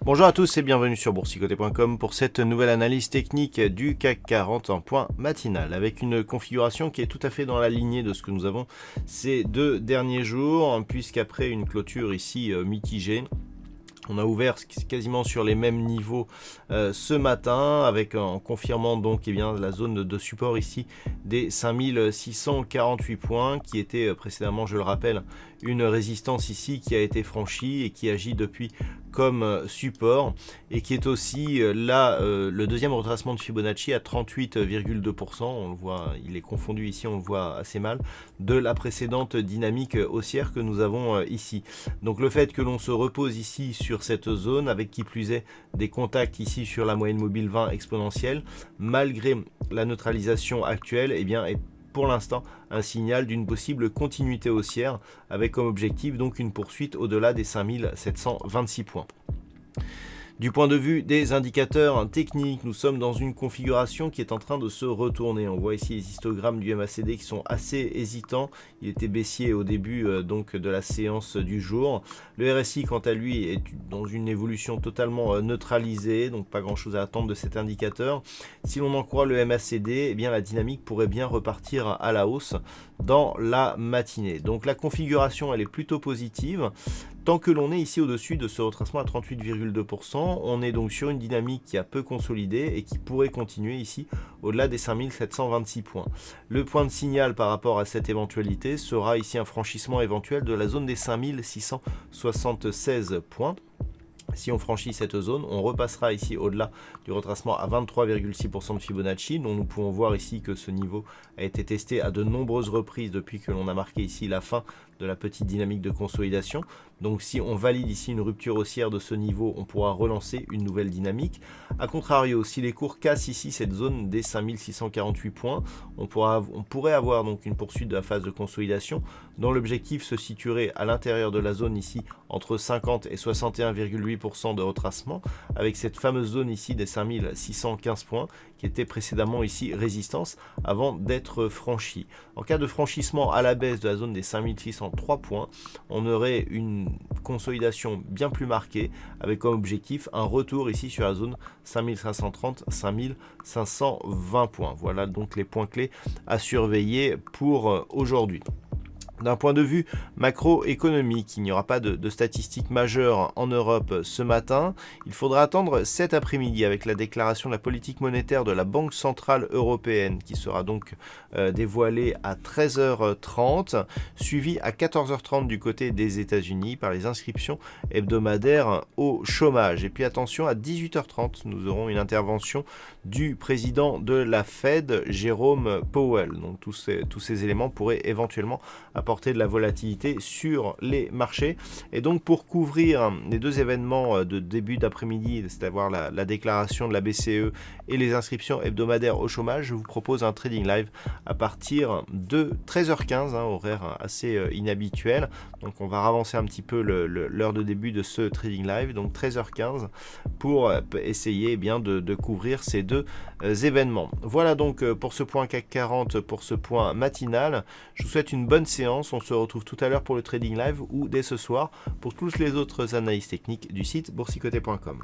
Bonjour à tous et bienvenue sur boursicoté.com pour cette nouvelle analyse technique du CAC 40 en point matinal avec une configuration qui est tout à fait dans la lignée de ce que nous avons ces deux derniers jours, puisqu'après une clôture ici mitigée, on a ouvert quasiment sur les mêmes niveaux ce matin, avec en confirmant donc la zone de support ici des 5648 points, qui était précédemment, je le rappelle, une résistance ici qui a été franchie et qui agit depuis comme support, et qui est aussi le deuxième retracement de Fibonacci à 38,2%. On le voit, il est confondu ici, on le voit assez mal, de la précédente dynamique haussière que nous avons ici. Donc le fait que l'on se repose ici sur cette zone, avec qui plus est des contacts ici sur la moyenne mobile 20 exponentielle, malgré la neutralisation actuelle, est pour l'instant un signal d'une possible continuité haussière, avec comme objectif donc une poursuite au-delà des 5726 points. Du point de vue des indicateurs techniques, nous sommes dans une configuration qui est en train de se retourner. On voit ici les histogrammes du MACD qui sont assez hésitants. Il était baissier au début donc de la séance du jour. Le RSI, quant à lui, est dans une évolution totalement neutralisée, donc pas grand chose à attendre de cet indicateur. Si l'on en croit le MACD, la dynamique pourrait bien repartir à la hausse dans la matinée. Donc la configuration, elle est plutôt positive. Tant que l'on est ici au-dessus de ce retracement à 38,2%, on est donc sur une dynamique qui a peu consolidé et qui pourrait continuer ici au-delà des 5726 points. Le point de signal par rapport à cette éventualité sera ici un franchissement éventuel de la zone des 5676 points. Si on franchit cette zone, on repassera ici au-delà du retracement à 23,6% de Fibonacci, dont nous pouvons voir ici que ce niveau a été testé à de nombreuses reprises depuis que l'on a marqué ici la fin de la petite dynamique de consolidation. Donc si on valide ici une rupture haussière de ce niveau, on pourra relancer une nouvelle dynamique. A contrario, si les cours cassent ici cette zone des 5648 points, on pourrait avoir donc une poursuite de la phase de consolidation, dont l'objectif se situerait à l'intérieur de la zone ici entre 50 et 61,8% de retracement, avec cette fameuse zone ici des 5615 points qui était précédemment ici résistance avant d'être franchie. En cas de franchissement à la baisse de la zone des 5603 points, on aurait une consolidation bien plus marquée, avec comme objectif un retour ici sur la zone 5530-5520 points. Voilà donc les points clés à surveiller pour aujourd'hui. D'un point de vue macroéconomique, il n'y aura pas de statistiques majeures en Europe ce matin. Il faudra attendre cet après-midi avec la déclaration de la politique monétaire de la Banque Centrale Européenne qui sera donc dévoilée à 13h30, suivie à 14h30 du côté des États-Unis par les inscriptions hebdomadaires au chômage. Et puis attention, à 18h30, nous aurons une intervention du président de la Fed, Jérôme Powell. Donc tous ces éléments pourraient éventuellement apporter de la volatilité sur les marchés. Et donc pour couvrir les deux événements de début d'après-midi, c'est-à-dire la déclaration de la BCE et les inscriptions hebdomadaires au chômage, je vous propose un trading live à partir de 13h15, horaire assez inhabituel. Donc on va avancer un petit peu l'heure de début de ce trading live, donc 13h15, pour essayer de couvrir ces deux événements. Voilà donc pour ce point CAC 40, pour ce point matinal. Je vous souhaite une bonne séance. On se retrouve tout à l'heure pour le trading live ou dès ce soir pour toutes les autres analyses techniques du site boursicoté.com.